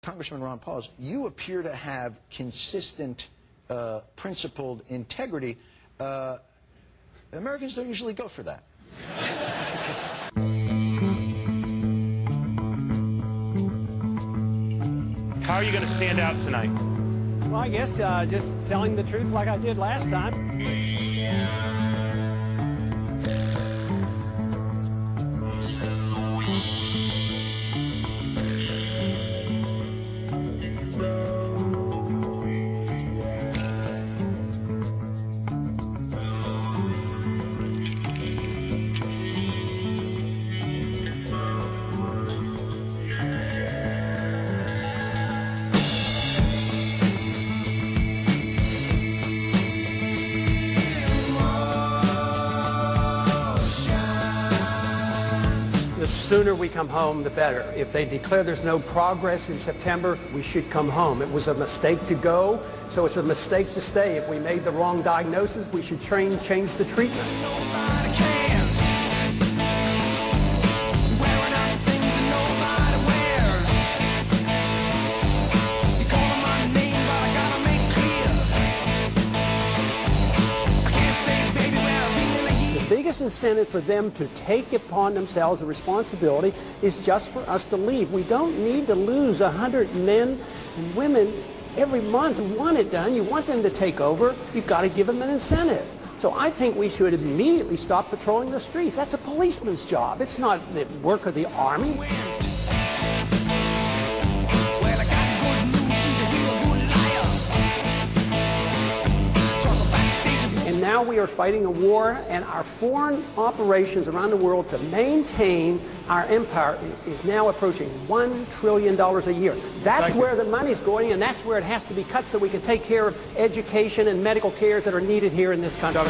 Congressman Ron Pauls, you appear to have consistent, principled integrity. Americans don't usually go for that. How are you going to stand out tonight? Well, I guess just telling the truth like I did last time. The sooner we come home, the better. If they declare there's no progress in September, we should come home. It was a mistake to go, so it's a mistake to stay. If we made the wrong diagnosis, we should change the treatment. The biggest incentive for them to take upon themselves the responsibility is just for us to leave. We don't need to lose 100 men and women every month who want it done. You want them to take over, you've got to give them an incentive. So I think we should immediately stop patrolling the streets. That's a policeman's job. It's not the work of the Army. And now we are fighting a war, and our foreign operations around the world to maintain our empire is now approaching $1 trillion a year. That's where the money's going, and that's where it has to be cut so we can take care of education and medical cares that are needed here in this country.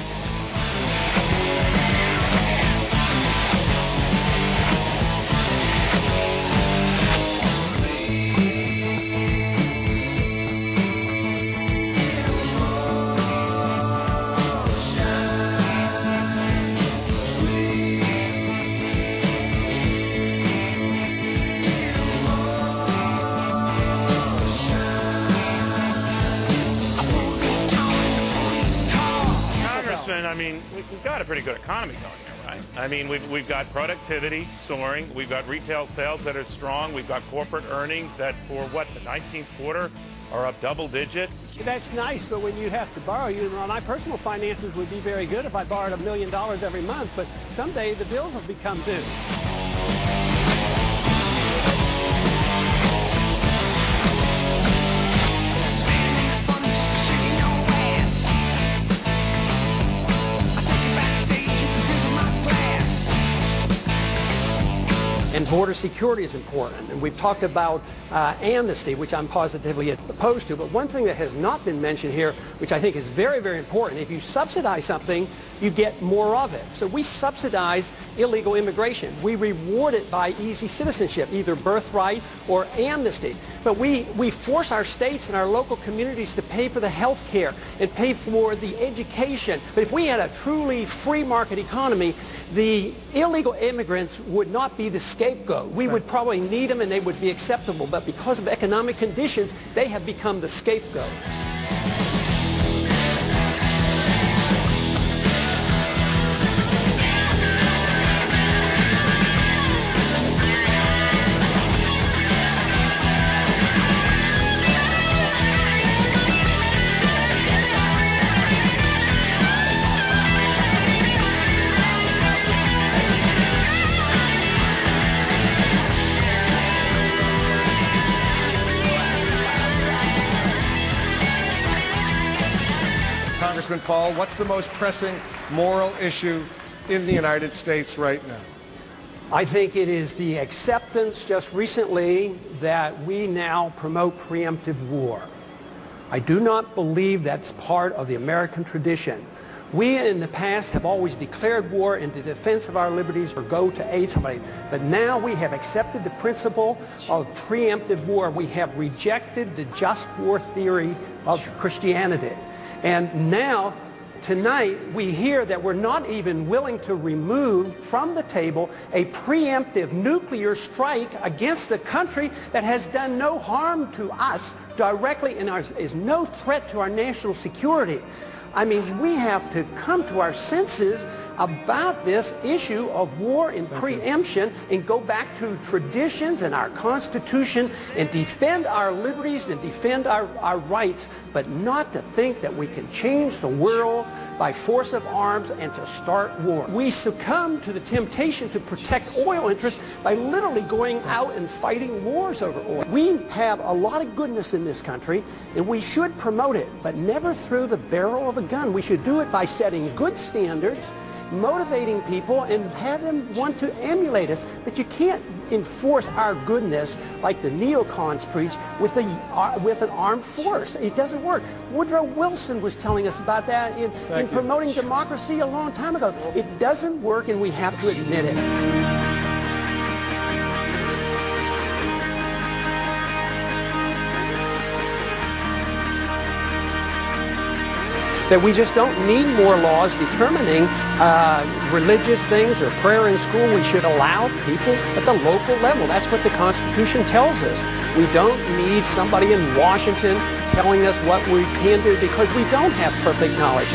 I mean, we've got a pretty good economy going there, right? I mean, we've got productivity soaring. We've got retail sales that are strong. We've got corporate earnings that, for what, the 19th quarter are up double-digit. That's nice, but when you have to borrow, my personal finances would be very good if I borrowed $1 million every month, but someday the bills will become due. And border security is important. And we've talked about amnesty, which I'm positively opposed to. But one thing that has not been mentioned here, which I think is very, very important, if you subsidize something, you get more of it. So we subsidize illegal immigration. We reward it by easy citizenship, either birthright or amnesty. But we force our states and our local communities to pay for the health care and pay for the education. But if we had a truly free market economy, the illegal immigrants would not be the scapegoat. We would probably need them and they would be acceptable. But because of economic conditions, they have become the scapegoat. Congressman Paul, what's the most pressing moral issue in the United States right now? I think it is the acceptance just recently that we now promote preemptive war. I do not believe that's part of the American tradition. We in the past have always declared war in the defense of our liberties or go to aid somebody. But now we have accepted the principle of preemptive war. We have rejected the just war theory of Christianity. And now Tonight, we hear that we're not even willing to remove from the table a preemptive nuclear strike against the country that has done no harm to us directly and is no threat to our national security. I mean, we have to come to our senses about this issue of war and preemption and go back to traditions and our Constitution and defend our liberties and defend our rights, but not to think that we can change the world by force of arms and to start war. We succumb to the temptation to protect oil interests by literally going out and fighting wars over oil. We have a lot of goodness in this country, and we should promote it, but never through the barrel of a gun. We should do it by setting good standards, motivating people, and have them want to emulate us. But you can't enforce our goodness like the neocons preach with an armed force. It doesn't work. Woodrow Wilson was telling us about that in promoting democracy a long time ago. It doesn't work, and we have to admit it. That we just don't need more laws determining religious things or prayer in school. We should allow people at the local level. That's what the Constitution tells us. We don't need somebody in Washington telling us what we can do because we don't have perfect knowledge.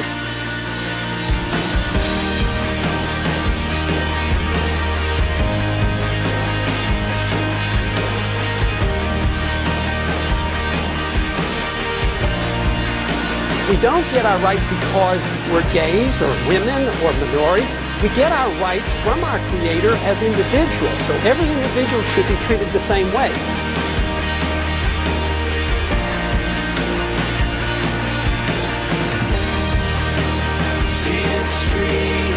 We don't get our rights because we're gays or women or minorities. We get our rights from our Creator as individuals. So every individual should be treated the same way. See a stream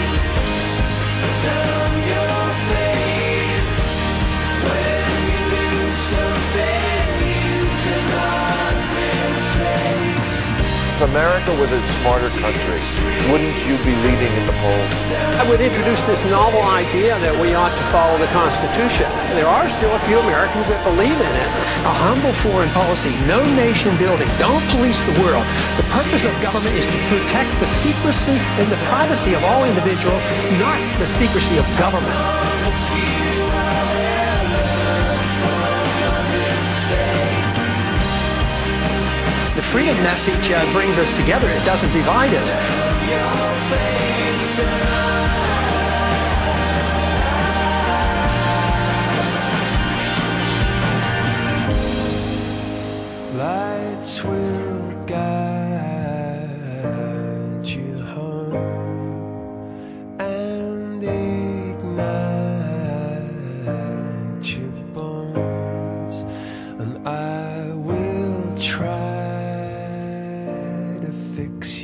down your face when you lose something you cannot replace. If America was a smarter country, wouldn't you be leading in the polls? I would introduce this novel idea that we ought to follow the Constitution. There are still a few Americans that believe in it. A humble foreign policy, no nation building, don't police the world. The purpose of government is to protect the secrecy and the privacy of all individuals, not the secrecy of government. The freedom message brings us together. It doesn't divide us. Lights will guide you home and ignite your bones, and I will try to fix you.